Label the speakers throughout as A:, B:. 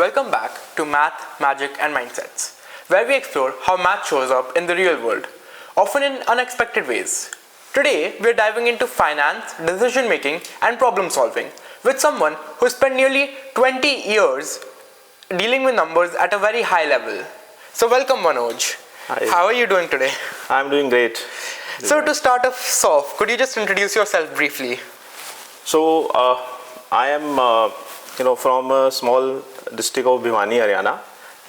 A: Welcome back to Math, Magic and Mindsets, where we explore how math shows up in the real world, often in unexpected ways. Today, we're diving into finance, decision making, and problem solving with someone who spent nearly 20 years dealing with numbers at a very high level. So, welcome, Manoj.
B: Hi.
A: How are you doing today?
B: I'm doing great.
A: So, to start us off, could you just introduce yourself briefly?
B: So, I am, from a small district of Bhiwani, Haryana,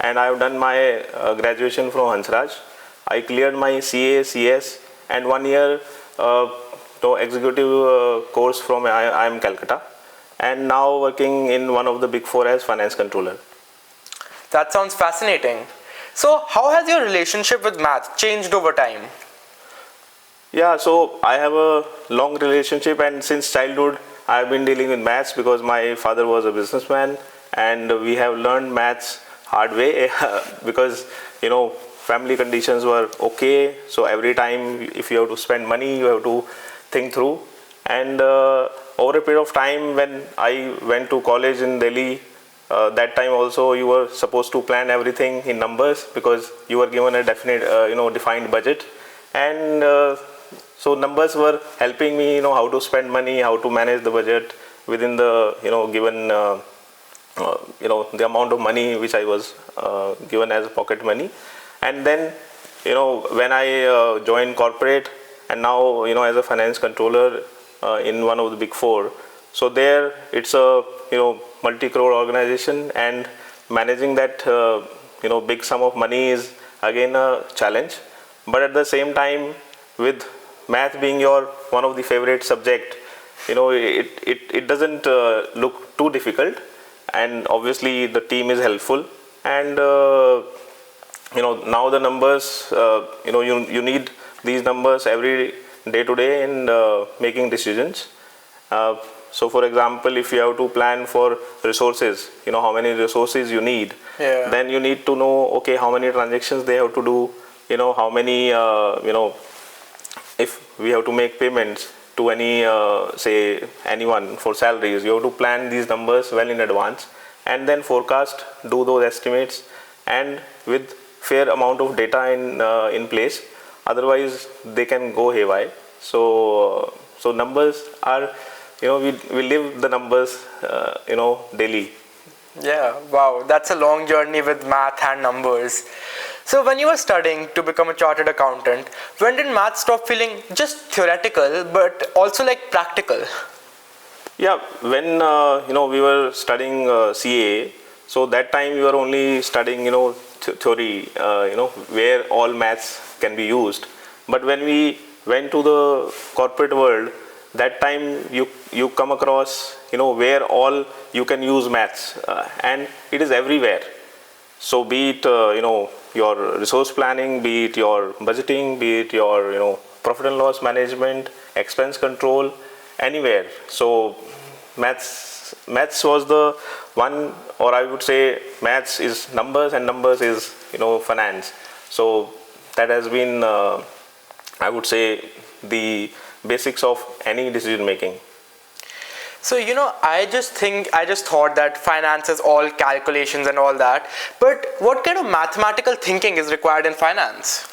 B: and I have done my graduation from Hansraj. I cleared my CA, CS, and 1 year executive course from IIM Calcutta, and now working in one of the big four as finance controller.
A: That sounds fascinating. So, how has your relationship with math changed over time?
B: Yeah, so I have a long relationship, and since childhood I have been dealing with maths because my father was a businessman, and we have learned maths hard way because family conditions were okay. So every time if you have to spend money, you have to think through. And over a period of time, when I went to college in Delhi, that time also you were supposed to plan everything in numbers because you were given a definite, defined budget, and so numbers were helping me, how to spend money, how to manage the budget within the, given, the amount of money which I was given as pocket money. And then, when I joined corporate, and now, as a finance controller in one of the big four, so there it's a, multi-crore organization, and managing that, big sum of money is again a challenge. But at the same time, with math being your one of the favorite subject, it doesn't look too difficult, and obviously the team is helpful, and now the numbers, you need these numbers every day to day in making decisions. So for example, if you have to plan for resources, how many resources you need, then you need to know, okay, how many transactions they have to do, how many, if we have to make payments to any, say anyone for salaries, you have to plan these numbers well in advance, and then forecast, do those estimates, and with fair amount of data in place. Otherwise, they can go haywire. So numbers are, we live the numbers, daily.
A: Yeah, wow, that's a long journey with math and numbers. So, when you were studying to become a chartered accountant, when did math stop feeling just theoretical but also like practical?
B: Yeah, when we were studying CA, so that time we were only studying theory, where all maths can be used. But when we went to the corporate world, that time you come across where all you can use maths, and it is everywhere. So be it your resource planning, be it your budgeting, be it your profit and loss management, expense control, anywhere. So maths was the one, or I would say maths is numbers and numbers is finance. So that has been I would say the basics of any decision making.
A: So, I just thought that finance is all calculations and all that. But what kind of mathematical thinking is required in finance?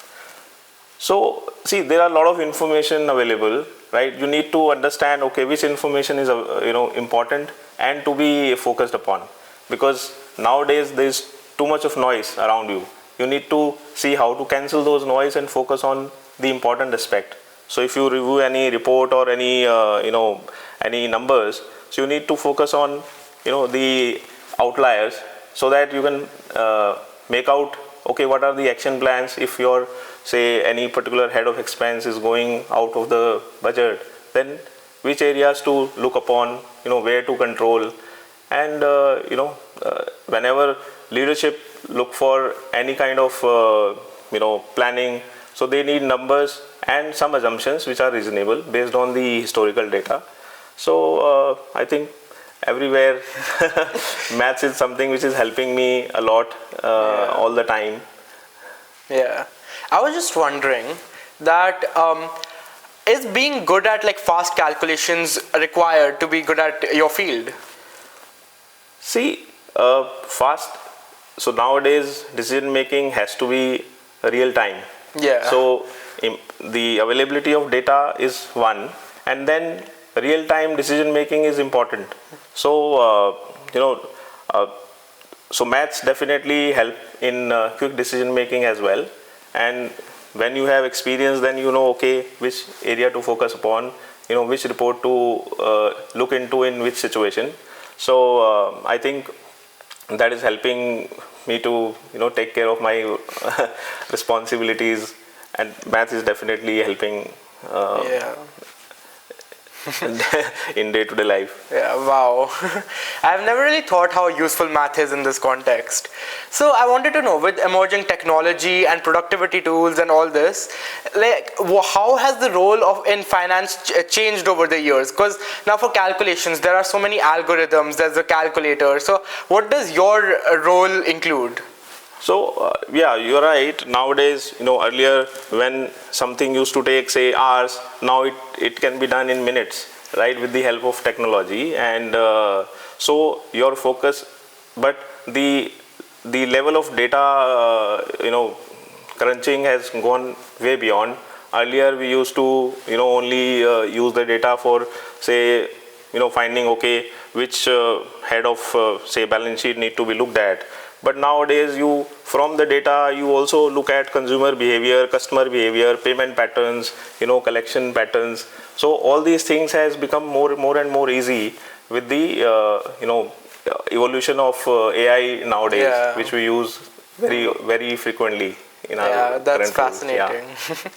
B: So, see, there are a lot of information available, right? You need to understand, okay, which information is, important and to be focused upon. Because nowadays there is too much of noise around you. You need to see how to cancel those noise and focus on the important aspect. So if you review any report or any, any numbers, so you need to focus on, the outliers, so that you can make out, okay, what are the action plans if your, say, any particular head of expense is going out of the budget, then which areas to look upon, where to control, and, whenever leadership look for any kind of, planning, so they need numbers and some assumptions which are reasonable based on the historical data. So I think everywhere maths is something which is helping me a lot all the time.
A: Yeah, I was just wondering that is being good at like fast calculations required to be good at your field?
B: See, Fast. So nowadays decision making has to be real time.
A: Yeah.
B: So the availability of data is one, and then real time decision making is important. So uh, so maths definitely help in quick decision making as well. And when you have experience, then you know, okay, which area to focus upon, which report to look into in which situation. So I think that is helping me to take care of my responsibilities, and math is definitely helping
A: Yeah.
B: in day-to-day life.
A: Yeah, wow. I've never really thought how useful math is in this context. So I wanted to know, with emerging technology and productivity tools and all this, like how has the role of in finance changed over the years? Because now for calculations, there are so many algorithms, there's a calculator. So what does your role include?
B: So yeah, you're right. Nowadays, earlier when something used to take say hours, now it can be done in minutes, right, with the help of technology. And so your focus, but the level of data, crunching has gone way beyond. Earlier we used to only use the data for say finding, okay, which head of say balance sheet need to be looked at. But nowadays, from the data you also look at consumer behavior, customer behavior, payment patterns, collection patterns. So all these things has become more and more easy with the evolution of AI nowadays,
A: Yeah.
B: which we use very frequently in
A: Yeah,
B: our
A: that's
B: current roles. Yeah.
A: fascinating.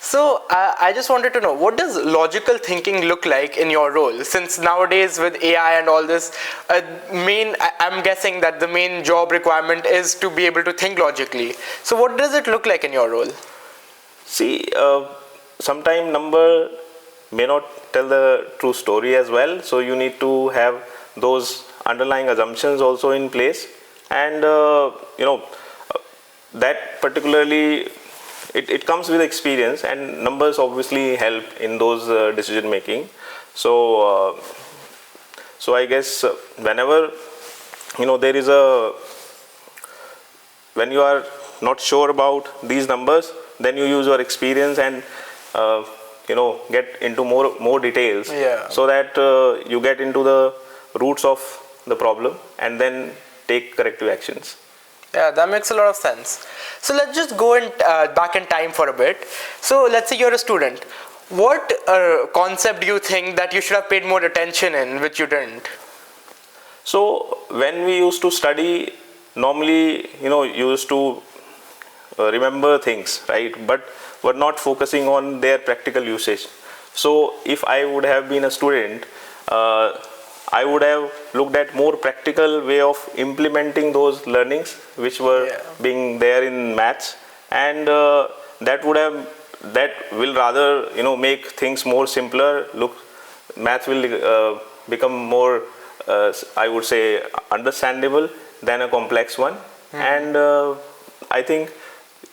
A: So I just wanted to know, what does logical thinking look like in your role? Since nowadays with AI and all this, I'm guessing that the main job requirement is to be able to think logically. So what does it look like in your role?
B: See, sometime number may not tell the true story as well. So you need to have those underlying assumptions also in place, and that particularly it comes with experience, and numbers obviously help in those decision making. So so I guess whenever there is when you are not sure about these numbers, then you use your experience and get into more details.
A: Yeah.
B: So that you get into the roots of the problem and then take corrective actions.
A: Yeah, that makes a lot of sense. So let's just go back in time for a bit. So let's say you're a student. What concept do you think that you should have paid more attention in, which you didn't?
B: So when we used to study, normally you used to remember things, right, but were not focusing on their practical usage. So if I would have been a student, I would have looked at more practical way of implementing those learnings which were being there in maths, and that will rather make things more simpler. Look, math will become more I would say understandable than a complex one. And I think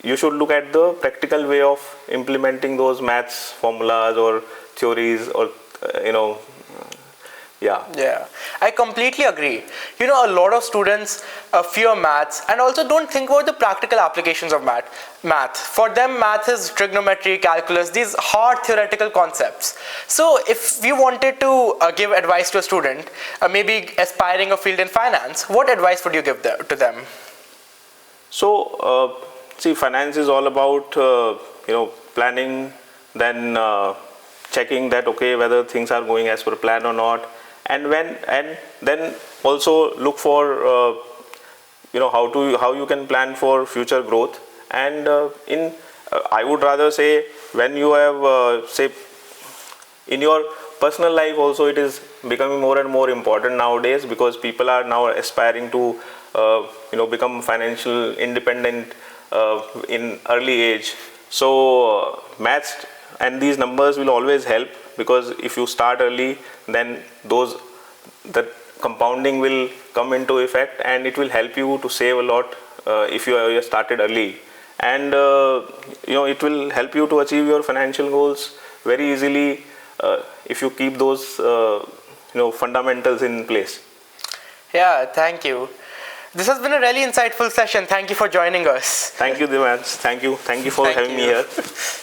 B: you should look at the practical way of implementing those maths formulas or theories, or yeah.
A: Yeah, I completely agree. A lot of students fear maths and also don't think about the practical applications of math. For them, math is trigonometry, calculus, these hard theoretical concepts. So if you wanted to give advice to a student, maybe aspiring a field in finance, what advice would you give to them?
B: So see, finance is all about planning, then checking that okay whether things are going as per plan or not, and then also look for how you can plan for future growth. And I would rather say, when you have say in your personal life also, it is becoming more and more important nowadays, because people are now aspiring to become financial independent in early age. So maths and these numbers will always help, because if you start early, then the compounding will come into effect, and it will help you to save a lot if you started early. And it will help you to achieve your financial goals very easily if you keep those fundamentals in place.
A: Yeah, thank you. This has been a really insightful session. Thank you for joining us.
B: Thank you, Divans. Thank you for
A: Thank
B: having me
A: you.
B: here.